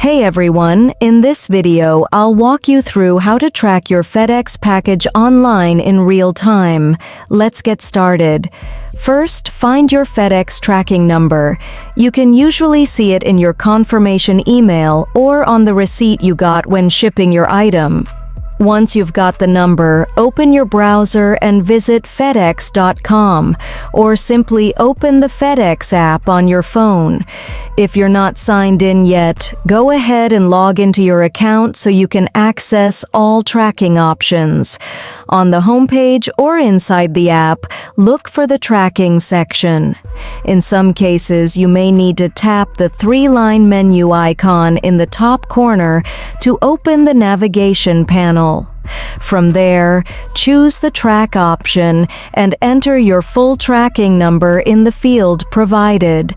Hey everyone, in this video I'll walk you through how to track your FedEx package online in real time. Let's get started. First, find your FedEx tracking number. You can usually see it in your confirmation email or on the receipt you got when shipping your item. Once you've got the number, open your browser and visit FedEx.com, or simply open the FedEx app on your phone. If you're not signed in yet, go ahead and log into your account so you can access all tracking options. On the homepage or inside the app, look for the tracking section. In some cases, you may need to tap the three-line menu icon in the top corner to open the navigation panel. From there, choose the track option and enter your full tracking number in the field provided.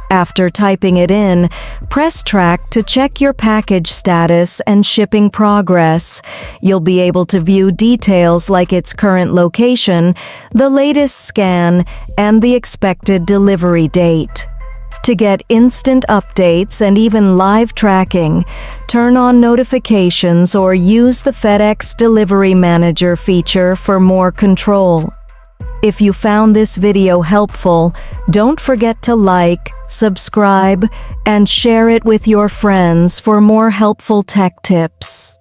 After typing it in, press track to check your package status and shipping progress. You'll be able to view details like its current location, the latest scan, and the expected delivery date. To get instant updates and even live tracking, turn on notifications or use the FedEx Delivery Manager feature for more control. If you found this video helpful, don't forget to like, subscribe, and share it with your friends for more helpful tech tips.